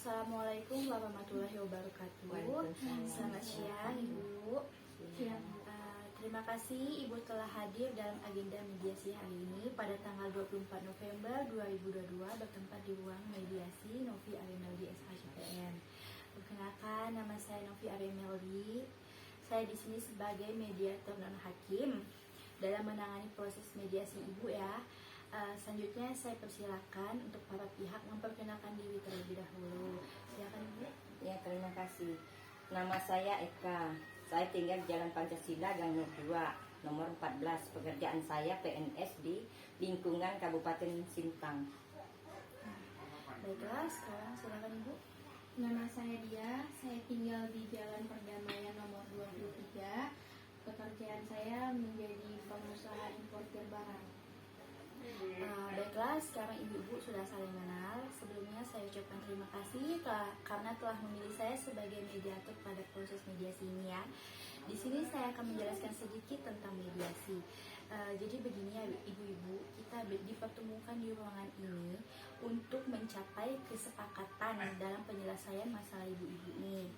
Assalamualaikum warahmatullahi wabarakatuh. Selamat siang Ibu. Terima kasih Ibu telah hadir dalam agenda mediasi hari ini pada tanggal 24 November 2022 bertempat di ruang mediasi Novi Arimeldi SHCPN. Perkenalkan, nama saya Novi Arimeldi. Saya di sini sebagai mediator non hakim dalam menangani proses mediasi Ibu ya. Selanjutnya saya persilakan untuk para pihak memperkenalkan diri terlebih dahulu. Silakan Ibu. Ya, terima kasih. Nama saya Eka. Saya tinggal di Jalan Pancasila Gang 2, nomor 14. Pekerjaan saya PNS di lingkungan Kabupaten Sintang. Baiklah, sekarang silakan Ibu. Nama saya Dia, saya tinggal di Jalan Perdamaian nomor 23. Pekerjaan saya menjadi pengusaha importir barang. Baiklah, sekarang ibu-ibu sudah saling mengenal. Sebelumnya saya ucapkan terima kasih karena telah memilih saya sebagai mediator pada proses mediasi ini ya. Di sini saya akan menjelaskan sedikit tentang mediasi. Jadi begini ya ibu-ibu, kita dipertemukan di ruangan ini untuk mencapai kesepakatan dalam penyelesaian masalah ibu-ibu ini.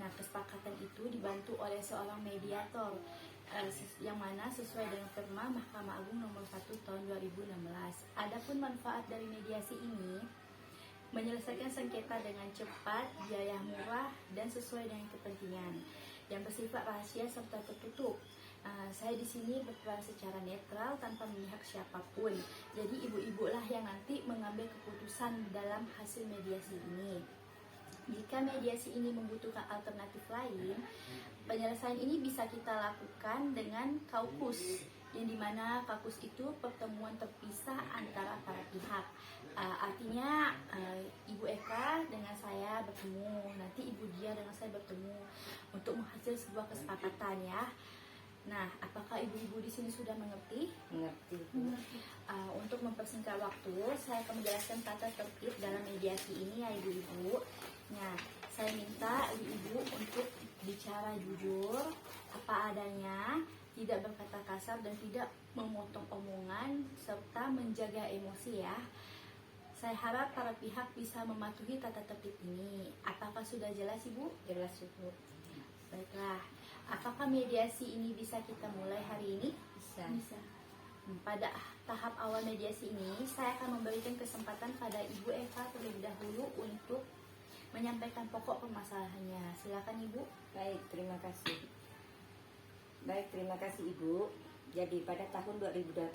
Nah, kesepakatan itu dibantu oleh seorang mediator yang mana sesuai dengan Perma Mahkamah Agung nomor 1 tahun 2016. Adapun manfaat dari mediasi ini menyelesaikan sengketa dengan cepat, biaya murah, dan sesuai dengan kepentingan yang bersifat rahasia serta tertutup. Saya di sini berperan secara netral tanpa memihak siapapun. Jadi ibu-ibu lah yang nanti mengambil keputusan dalam hasil mediasi ini. Jika mediasi ini membutuhkan alternatif lain, penyelesaian ini bisa kita lakukan dengan kaukus, yang dimana kaukus itu pertemuan terpisah antara para pihak. Artinya Ibu Eka dengan saya bertemu, nanti Ibu Dia dengan saya bertemu untuk menghasilkan sebuah kesepakatan ya. Nah, apakah ibu-ibu di sini sudah mengerti? Mengerti. Untuk mempersingkat waktu, saya akan menjelaskan tata tertib dalam mediasi ini ya ibu-ibu. Nah, saya minta ibu-ibu untuk bicara jujur, apa adanya, tidak berkata kasar dan tidak memotong omongan serta menjaga emosi ya. Saya harap para pihak bisa mematuhi tata tertib ini. Apakah sudah jelas Ibu? Jelas Ibu. Baiklah, apakah mediasi ini bisa kita mulai hari ini? Bisa. Pada tahap awal mediasi ini, saya akan memberikan kesempatan pada Ibu Eka terlebih dahulu untuk menyampaikan pokok permasalahannya. Silakan Ibu. Baik, terima kasih. Terima kasih Ibu. Jadi pada tahun 2018,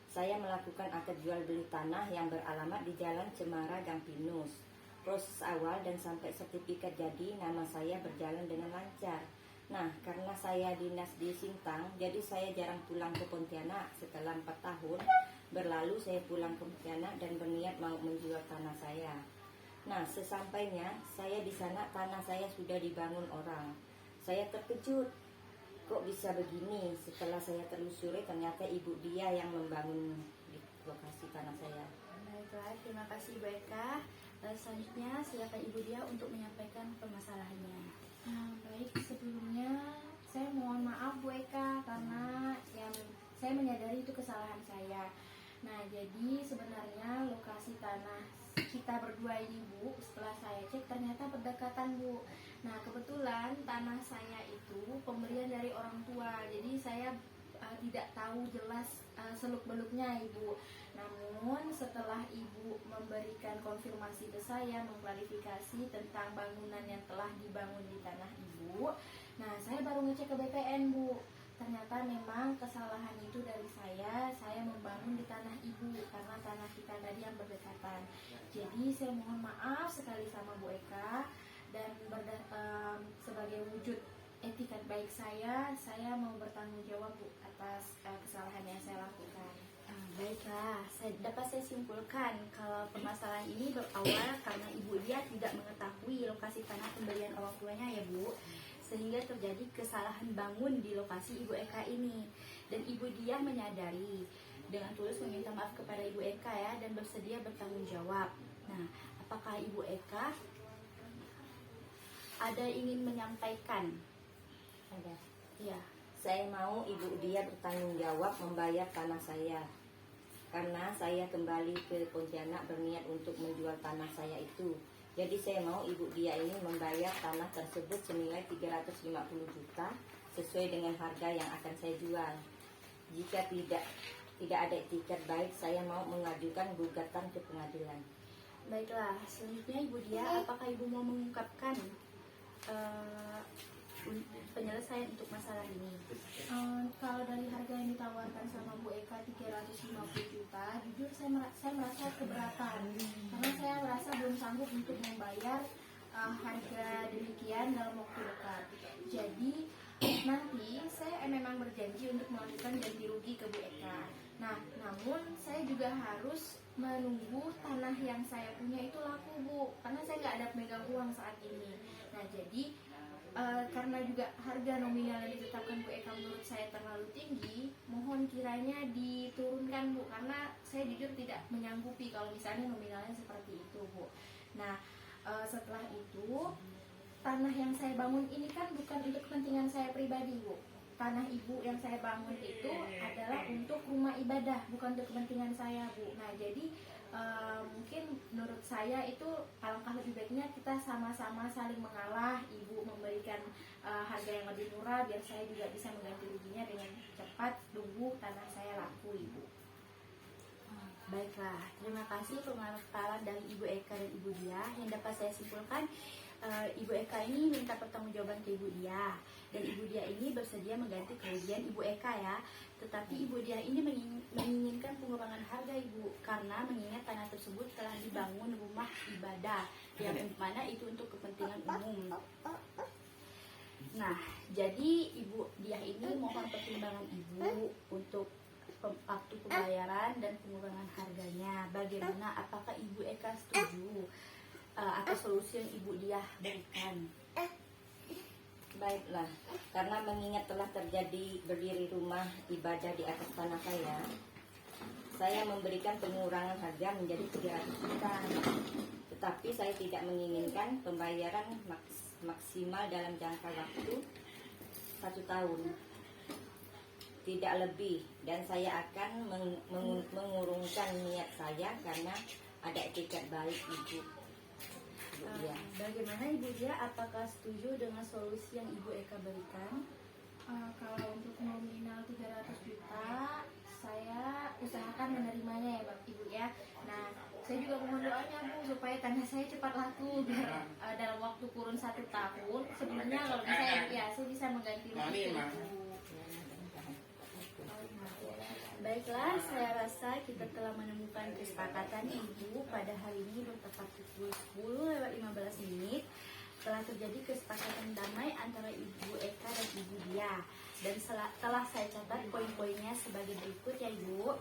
saya melakukan akad jual beli tanah yang beralamat di Jalan Cemara Gang Pinus. Proses awal dan sampai sertifikat jadi, nama saya berjalan dengan lancar. Nah, karena saya dinas di Sintang, jadi saya jarang pulang ke Pontianak. Setelah 4 tahun berlalu, saya pulang ke Pontianak dan berniat mau menjual tanah saya. Nah, sesampainya saya di sana, tanah saya sudah dibangun orang. Saya terkejut, kok bisa begini? Setelah saya telusuri, ternyata ibu dia yang membangun di lokasi tanah saya. Baiklah, terima kasih Bu Eka. Selanjutnya silakan Ibu Dia untuk menyampaikan permasalahannya. Baik, sebelumnya saya mohon maaf Bu Eka karena saya menyadari itu kesalahan saya. Nah, jadi sebenarnya lokasi tanah kita berdua ini Bu, setelah saya cek ternyata berdekatan Bu. Nah, kebetulan tanah saya itu pemberian dari orang tua, jadi saya tidak tahu jelas seluk-beluknya Ibu. Namun setelah Ibu memberikan konfirmasi ke saya, mengklarifikasi tentang bangunan yang telah dibangun di tanah Ibu, nah saya baru ngecek ke BPN Bu. Ternyata memang kesalahan itu dari saya membangun di tanah Ibu karena tanah kita tadi yang berdekatan. Jadi saya mohon maaf sekali sama Bu Eka, dan sebagai wujud etikat baik saya mau bertanggung jawab Bu atas kesalahan yang saya lakukan. Baiklah, dapat saya simpulkan kalau permasalahan ini berawal karena Ibu Dia tidak mengetahui lokasi tanah pemberian orang tuanya ya Bu, sehingga terjadi kesalahan bangun di lokasi Ibu Eka ini. Dan Ibu Dia menyadari dengan tulus meminta maaf kepada Ibu Eka ya, dan bersedia bertanggung jawab. Nah, apakah Ibu Eka ada ingin menyampaikan? Ada. Ya. Saya mau ibu dia bertanggung jawab membayar tanah saya. Karena saya kembali ke Pontianak berniat untuk menjual tanah saya itu. Jadi saya mau Ibu Dia ini membayar tanah tersebut senilai 350 juta sesuai dengan harga yang akan saya jual. Jika tidak ada etikat baik, saya mau mengajukan gugatan ke pengadilan. Baiklah, selanjutnya Ibu Dia, apakah Ibu mau mengungkapkan penyelesaian untuk masalah ini? Kalau dari harga yang ditawarkan sama Bu Eka 350 juta, jujur saya merasa keberatan karena saya merasa belum sanggup untuk membayar harga demikian dalam waktu dekat. Jadi nanti saya memang berjanji untuk melakukan ganti rugi ke Bu Eka. Nah, namun saya juga harus menunggu tanah yang saya punya itu laku, Bu, karena saya nggak ada pemegang uang saat ini. Nah, jadi karena juga harga nominal yang ditetapkan Bu Eka menurut saya terlalu tinggi, mohon kiranya diturunkan, Bu, karena saya jujur tidak menyanggupi kalau misalnya nominalnya seperti itu, Bu. Nah, setelah itu tanah yang saya bangun ini kan bukan untuk kepentingan saya pribadi, Bu. Tanah Ibu yang saya bangun itu adalah untuk rumah ibadah, bukan untuk kepentingan saya, Bu. Nah, jadi mungkin menurut saya itu alangkah lebih baiknya kita sama-sama saling mengalah. Ibu memberikan harga yang lebih murah biar saya juga bisa mengganti ruginya dengan cepat, tunggu tanah saya laku, Ibu. Baiklah, terima kasih pemaparan dari Ibu Eka dan Ibu Dia. Yang dapat saya simpulkan, Ibu Eka ini minta pertanggungjawaban ke Ibu Dia, dan Ibu Dia ini bersedia mengganti kerugian Ibu Eka ya. Tetapi Ibu Dia ini menginginkan pengurangan harga, Ibu, karena mengingat tanah tersebut telah dibangun rumah ibadah yang mana itu untuk kepentingan umum. Nah, jadi Ibu Dia ini mohon pertimbangan Ibu untuk waktu pembayaran dan pengurangan harganya. Bagaimana, apakah Ibu Eka setuju atas solusi yang Ibu Dia berikan? Baiklah, karena mengingat telah terjadi berdiri rumah ibadah di atas tanah saya memberikan pengurangan harga menjadi 300 juta. Tetapi saya tidak menginginkan pembayaran maksimal dalam jangka waktu 1 tahun, tidak lebih, dan saya akan mengurungkan niat saya karena ada etikat baik, Ibu. Ya. Bagaimana Ibu Dia, apakah setuju dengan solusi yang Ibu Eka berikan? Kalau untuk nominal 300 juta, saya usahakan menerimanya ya, Ibu ya. Nah, saya juga mohon doanya, Bu, supaya tanah saya cepat laku biar dalam waktu kurun 1 tahun. Sebelumnya kalau bisa ya, saya bisa mengganti rugi, Ibu. Baiklah, saya rasa kita telah menemukan kesepakatan, Ibu. Pada hari ini bertepat pukul 10:15 telah terjadi kesepakatan damai antara Ibu Eka dan Ibu Dia, dan telah saya catat poin-poinnya sebagai berikut ya, Ibu.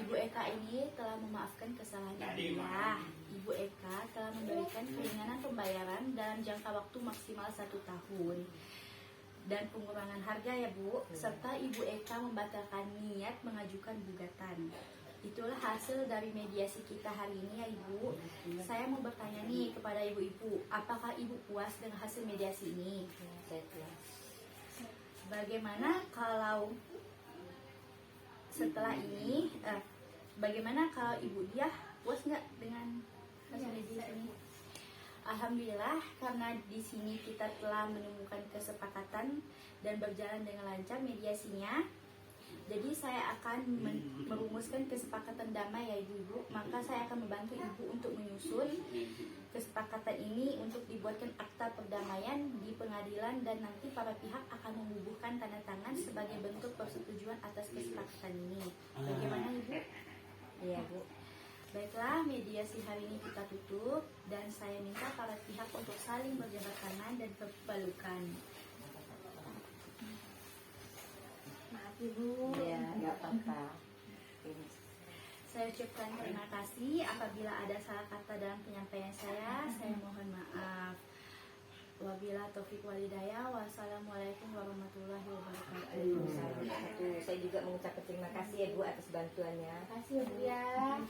Ibu Eka ini telah memaafkan kesalahan Ibu Dia. Ibu Eka telah memberikan keringanan pembayaran dan jangka waktu maksimal 1 tahun dan pengurangan harga ya, Bu, serta Ibu Eka membatalkan niat mengajukan gugatan. Itulah hasil dari mediasi kita hari ini ya, Ibu. Saya mau bertanya nih kepada Ibu-Ibu, apakah Ibu puas dengan hasil mediasi ini? Saya puas. Bagaimana kalau setelah ini, bagaimana kalau Ibu Dia puas nggak dengan hasil mediasi ini? Alhamdulillah, karena di sini kita telah menemukan kesepakatan dan berjalan dengan lancar mediasinya. Jadi saya akan merumuskan kesepakatan damai ya, Ibu-Ibu. Maka saya akan membantu Ibu untuk menyusun kesepakatan ini untuk dibuatkan akta perdamaian di pengadilan, dan nanti para pihak akan membubuhkan tanda tangan sebagai bentuk persetujuan atas kesepakatan ini. Bagaimana, Ibu? Iya, Bu. Baiklah, mediasi hari ini kita tutup, dan saya minta para pihak untuk saling berjabat tangan dan berpelukan. Maaf, Ibu. Ya, nggak apa-apa. Saya ucapkan terima kasih. Apabila ada salah kata dalam penyampaian saya mohon maaf. Wabila taufik walidayah. Wassalamualaikum warahmatullahi wabarakatuh. Saya juga mengucapkan terima kasih ya, Bu, atas bantuannya. Terima kasih, Bu ya.